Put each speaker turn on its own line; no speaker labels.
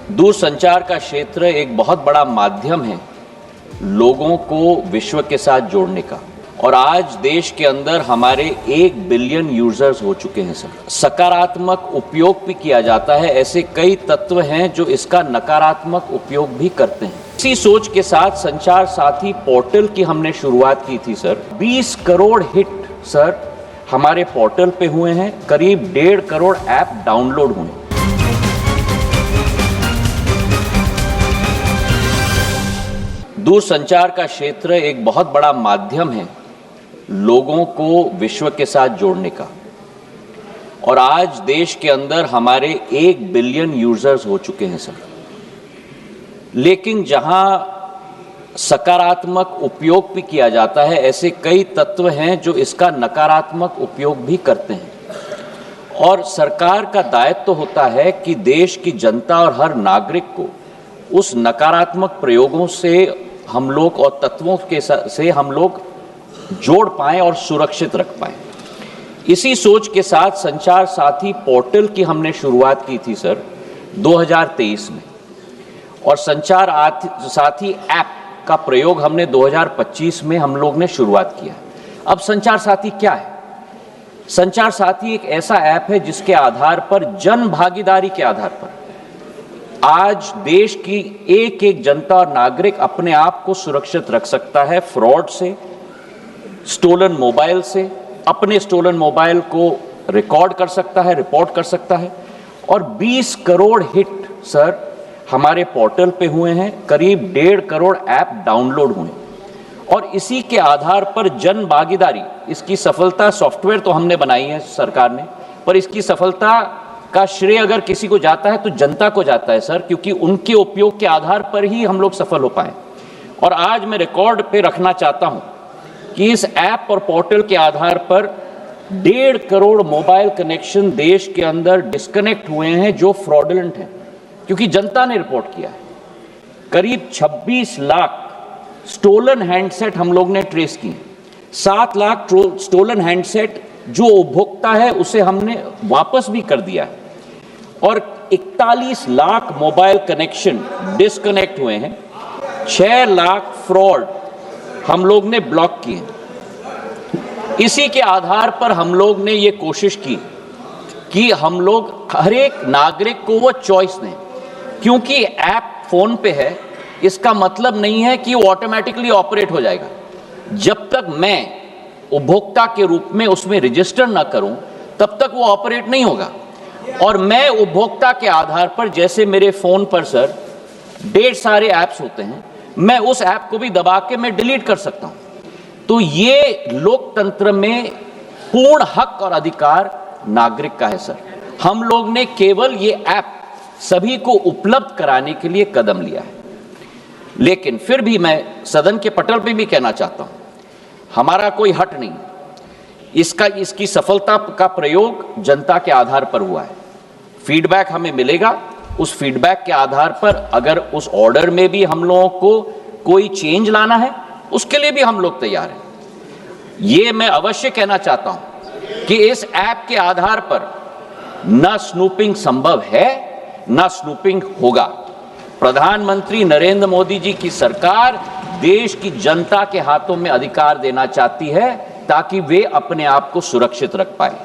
दूरसंचार का क्षेत्र एक बहुत बड़ा माध्यम है लोगों को विश्व के साथ जोड़ने का, और आज देश के अंदर हमारे 1 बिलियन यूजर्स हो चुके हैं सर। सकारात्मक उपयोग भी किया जाता है, ऐसे कई तत्व हैं जो इसका नकारात्मक उपयोग भी करते हैं। इसी सोच के साथ संचार साथी पोर्टल की हमने शुरुआत की थी सर। 20 करोड़ हिट सर हमारे पोर्टल पे हुए हैं, करीब 1.5 करोड़ ऐप डाउनलोड हुए हैं। दूरसंचार का क्षेत्र एक बहुत बड़ा माध्यम है लोगों को विश्व के साथ जोड़ने का, और आज देश के अंदर हमारे 1 बिलियन यूजर्स हो चुके हैं सर। लेकिन जहां सकारात्मक उपयोग भी किया जाता है, ऐसे कई तत्व हैं जो इसका नकारात्मक उपयोग भी करते हैं, और सरकार का दायित्व होता है कि देश की जनता और हर नागरिक को उस नकारात्मक प्रयोगों से हम लोग और तत्वों के से हम लोग जोड़ पाएं और सुरक्षित रख पाएं। इसी सोच के साथ संचार साथी पोर्टल की हमने शुरुआत की थी सर 2023 में, और संचार साथी ऐप का प्रयोग हमने 2025 में हम लोग ने शुरुआत किया। अब संचार साथी क्या है? संचार साथी एक ऐसा ऐप है जिसके आधार पर, जन भागीदारी के आधार पर, आज देश की एक एक जनता और नागरिक अपने आप को सुरक्षित रख सकता है फ्रॉड से, स्टोलन मोबाइल से, अपने स्टोलन मोबाइल को रिकॉर्ड कर सकता है, रिपोर्ट कर सकता है। और 20 करोड़ हिट सर हमारे पोर्टल पे हुए हैं, करीब 1.5 करोड़ ऐप डाउनलोड हुए हैं। और इसी के आधार पर जन भागीदारी, इसकी सफलता, सॉफ्टवेयर तो हमने बनाई है सरकार ने, पर इसकी सफलता का श्रेय अगर किसी को जाता है तो जनता को जाता है सर, क्योंकि उनके उपयोग के आधार पर ही हम लोग सफल हो पाए। और आज मैं रिकॉर्ड पे रखना चाहता हूं कि इस ऐप और पोर्टल के आधार पर 1.5 करोड़ मोबाइल कनेक्शन देश के अंदर डिस्कनेक्ट हुए हैं जो फ्रॉडुलेंट हैं, क्योंकि जनता ने रिपोर्ट किया है। करीब 26 लाख स्टोलन हैंडसेट हम लोग ने ट्रेस किए, 7 लाख स्टोलन हैंडसेट जो उपभोक्ता है उसे हमने वापस भी कर दिया है, और 41 लाख मोबाइल कनेक्शन डिस्कनेक्ट हुए हैं, 6 लाख फ्रॉड हम लोग ने ब्लॉक किए। इसी के आधार पर हम लोग ने ये कोशिश की कि हम लोग हर एक नागरिक को वो चॉइस दें, क्योंकि ऐप फोन पे है, इसका मतलब नहीं है कि वो ऑटोमेटिकली ऑपरेट हो जाएगा। जब तक मैं उपभोक्ता के रूप में उसमें रजिस्टर ना करूं, तब तक वो ऑपरेट नहीं होगा। और मैं उपभोक्ता के आधार पर, जैसे मेरे फोन पर सर ढेर सारे ऐप्स होते हैं, मैं उस ऐप को भी दबा के मैं डिलीट कर सकता हूं। तो ये लोकतंत्र में पूर्ण हक और अधिकार नागरिक का है सर। हम लोग ने केवल ये ऐप सभी को उपलब्ध कराने के लिए कदम लिया है। लेकिन फिर भी मैं सदन के पटल पे भी कहना चाहता हूं, हमारा कोई हट नहीं, इसकी सफलता का प्रयोग जनता के आधार पर हुआ है। फीडबैक हमें मिलेगा, उस फीडबैक के आधार पर अगर उस ऑर्डर में भी हम लोगों को कोई चेंज लाना है, उसके लिए भी हम लोग तैयार हैं। ये मैं अवश्य कहना चाहता हूं कि इस ऐप के आधार पर न स्नूपिंग संभव है, न स्नूपिंग होगा। प्रधानमंत्री नरेंद्र मोदी जी की सरकार देश की जनता के हाथों में अधिकार देना चाहती है ताकि वे अपने आप को सुरक्षित रख पाए।